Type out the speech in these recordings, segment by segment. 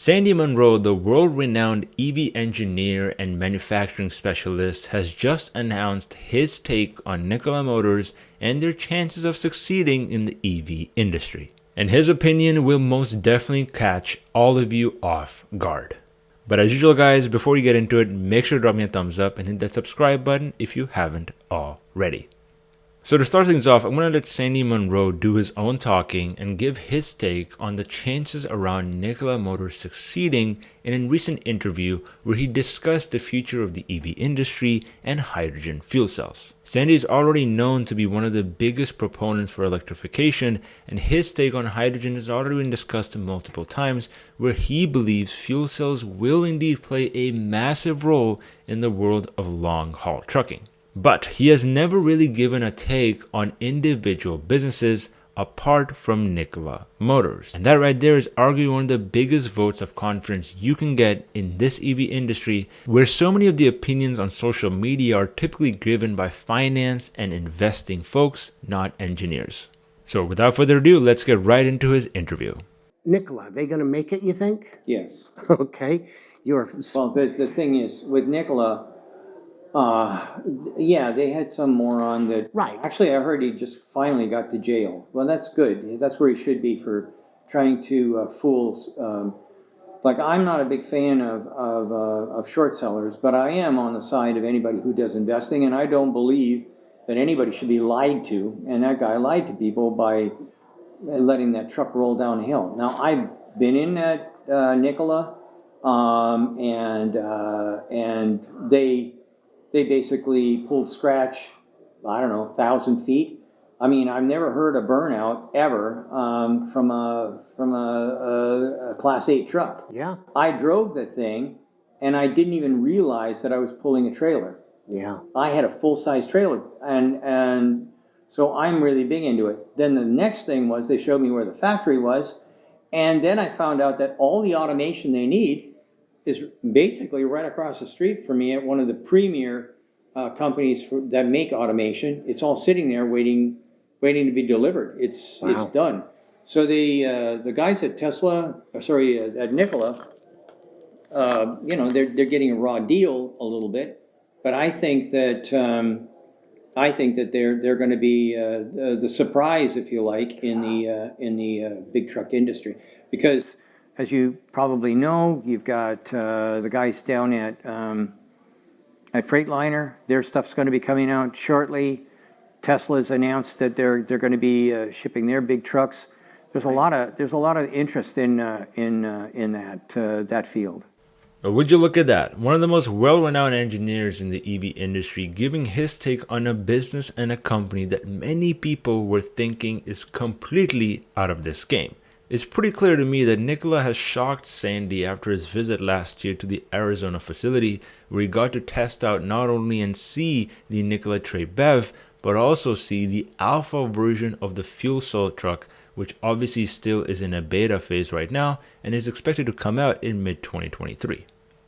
Sandy Munro, the world-renowned EV engineer and manufacturing specialist, has just announced his take on Nikola Motors and their chances of succeeding in the EV industry. And his opinion will most definitely catch all of you off guard. But as usual guys, before you get into it, make sure to drop me a thumbs up and hit that subscribe button if you haven't already. So to start things off, I'm going to let Sandy Munro do his own talking and give his take on the chances around Nikola Motors succeeding in a recent interview where he discussed the future of the EV industry and hydrogen fuel cells. Sandy is already known to be one of the biggest proponents for electrification, and his take on hydrogen has already been discussed multiple times, where he believes fuel cells will indeed play a massive role in the world of long-haul trucking. But he has never really given a take on individual businesses apart from Nikola Motors. And that right there is arguably one of the biggest votes of confidence you can get in this EV industry, where so many of the opinions on social media are typically driven by finance and investing folks, not engineers. So without further ado, let's get right into his interview. Nikola, they going to make it, you think? Yes. Okay. You're Well, the thing is, with Nikola, yeah, they had some moron that... Right. Actually, I heard he just finally got to jail. Well, that's good. That's where he should be for trying to fool... like, I'm not a big fan of short sellers, but I am on the side of anybody who does investing, and I don't believe that anybody should be lied to, and that guy lied to people by letting that truck roll downhill. Now, I've been in that Nikola, and they basically pulled scratch, I don't know, 1,000 feet. I mean, I've never heard a burnout ever from a Class 8 truck. Yeah. I drove the thing, and I didn't even realize that I was pulling a trailer. Yeah. I had a full-size trailer, and so I'm really big into it. Then the next thing was they showed me where the factory was, and then I found out that all the automation they need is basically right across the street from me at one of the premier companies that make automation. It's all sitting there waiting to be delivered. It's done. So the guys at at Nikola, they're getting a raw deal a little bit, but I think that they're going to be the surprise, if you like, in the big truck industry, because, as you probably know, you've got the guys down at Freightliner. Their stuff's going to be coming out shortly. Tesla's announced that they're going to be shipping their big trucks. There's a lot of interest in that field. But would you look at that? One of the most well-renowned engineers in the EV industry giving his take on a business and a company that many people were thinking is completely out of this game. It's pretty clear to me that Nikola has shocked Sandy after his visit last year to the Arizona facility, where he got to test out not only and see the Nikola Tre BEV, but also see the alpha version of the fuel cell truck, which obviously still is in a beta phase right now and is expected to come out in mid-2023.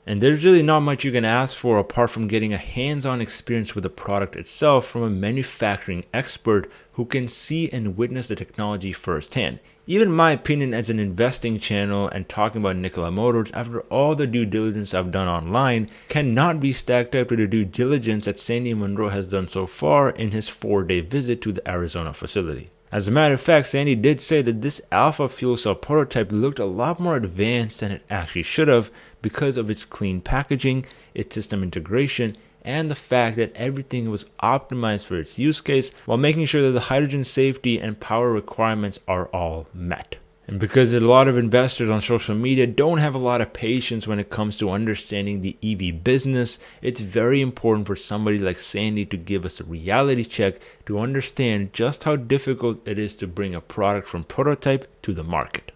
And there's really not much you can ask for apart from getting a hands-on experience with the product itself from a manufacturing expert who can see and witness the technology firsthand. Even my opinion as an investing channel and talking about Nikola Motors, after all the due diligence I've done online, cannot be stacked up to the due diligence that Sandy Munro has done so far in his 4-day visit to the Arizona facility. As a matter of fact, Sandy did say that this alpha fuel cell prototype looked a lot more advanced than it actually should have because of its clean packaging, its system integration, and the fact that everything was optimized for its use case while making sure that the hydrogen safety and power requirements are all met. And because a lot of investors on social media don't have a lot of patience when it comes to understanding the EV business, it's very important for somebody like Sandy to give us a reality check to understand just how difficult it is to bring a product from prototype to the market.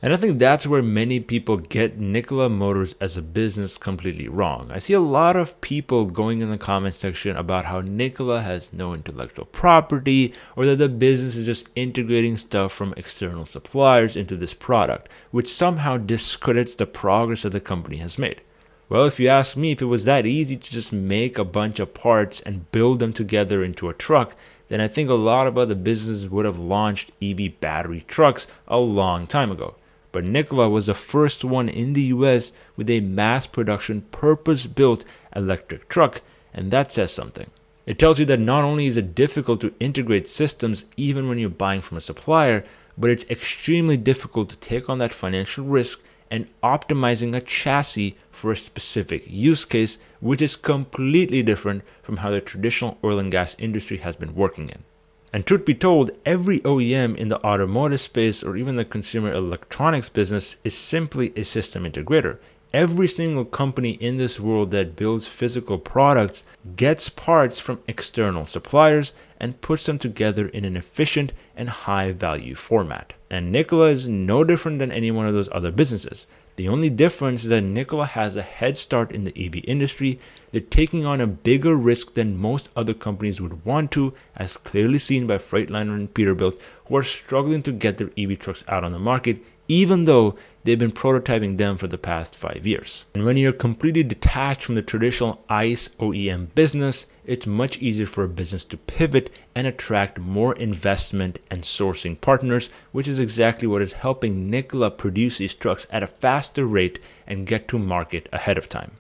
And I think that's where many people get Nikola Motors as a business completely wrong. I see a lot of people going in the comment section about how Nikola has no intellectual property, or that the business is just integrating stuff from external suppliers into this product, which somehow discredits the progress that the company has made. Well, if you ask me, if it was that easy to just make a bunch of parts and build them together into a truck, then I think a lot of other businesses would have launched EV battery trucks a long time ago. but Nikola was the first one in the US with a mass production purpose-built electric truck, and that says something. It tells you that not only is it difficult to integrate systems even when you're buying from a supplier, but it's extremely difficult to take on that financial risk and optimizing a chassis for a specific use case, which is completely different from how the traditional oil and gas industry has been working in. And truth be told, every OEM in the automotive space or even the consumer electronics business is simply a system integrator. Every single company in this world that builds physical products gets parts from external suppliers and puts them together in an efficient and high value format. And Nikola is no different than any one of those other businesses. The only difference is that Nikola has a head start in the EV industry. They're taking on a bigger risk than most other companies would want to, as clearly seen by Freightliner and Peterbilt, who are struggling to get their EV trucks out on the market, even though they've been prototyping them for the past 5 years. And when you're completely detached from the traditional ICE OEM business, it's much easier for a business to pivot and attract more investment and sourcing partners, which is exactly what is helping Nikola produce these trucks at a faster rate and get to market ahead of time.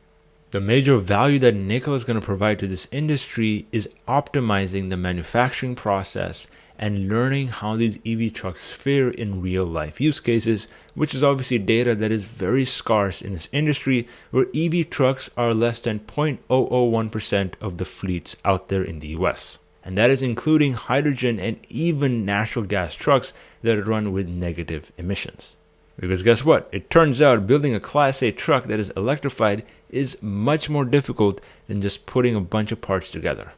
The major value that Nikola is going to provide to this industry is optimizing the manufacturing process and learning how these EV trucks fare in real life use cases, which is obviously data that is very scarce in this industry, where EV trucks are less than 0.001% of the fleets out there in the US. And that is including hydrogen and even natural gas trucks that run with negative emissions. Because guess what? It turns out building a Class 8 truck that is electrified is much more difficult than just putting a bunch of parts together.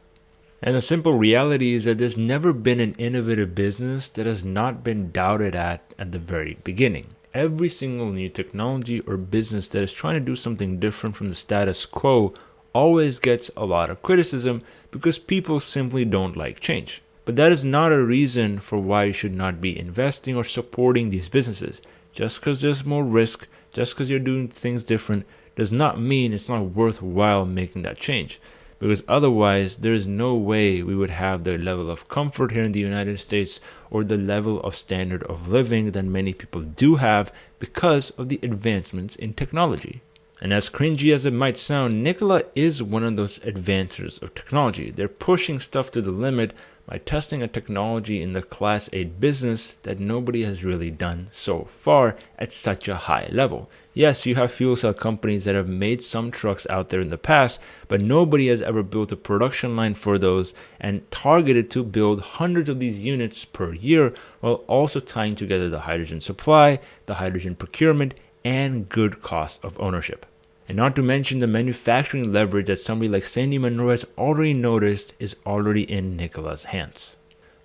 And the simple reality is that there's never been an innovative business that has not been doubted at the very beginning. Every single new technology or business that is trying to do something different from the status quo always gets a lot of criticism because people simply don't like change. But that is not a reason for why you should not be investing or supporting these businesses. Just because there's more risk, just because you're doing things different, does not mean it's not worthwhile making that change. Because otherwise, there is no way we would have the level of comfort here in the United States or the level of standard of living that many people do have because of the advancements in technology. And as cringy as it might sound, Nikola is one of those advancers of technology. They're pushing stuff to the limit by testing a technology in the Class 8 business that nobody has really done so far at such a high level. Yes, you have fuel cell companies that have made some trucks out there in the past, but nobody has ever built a production line for those and targeted to build hundreds of these units per year while also tying together the hydrogen supply, the hydrogen procurement, and good cost of ownership. And not to mention the manufacturing leverage that somebody like Sandy Munro has already noticed is already in Nikola's hands.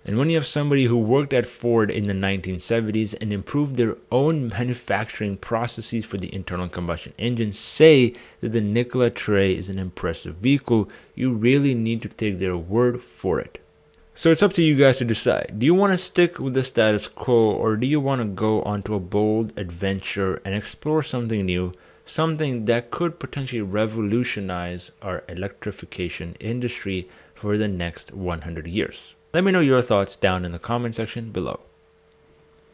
And when you have somebody who worked at Ford in the 1970s and improved their own manufacturing processes for the internal combustion engine say that the Nikola Tre is an impressive vehicle, you really need to take their word for it. So it's up to you guys to decide. Do you want to stick with the status quo, or do you want to go onto a bold adventure and explore something new? Something that could potentially revolutionize our electrification industry for the next 100 years. Let me know your thoughts down in the comment section below.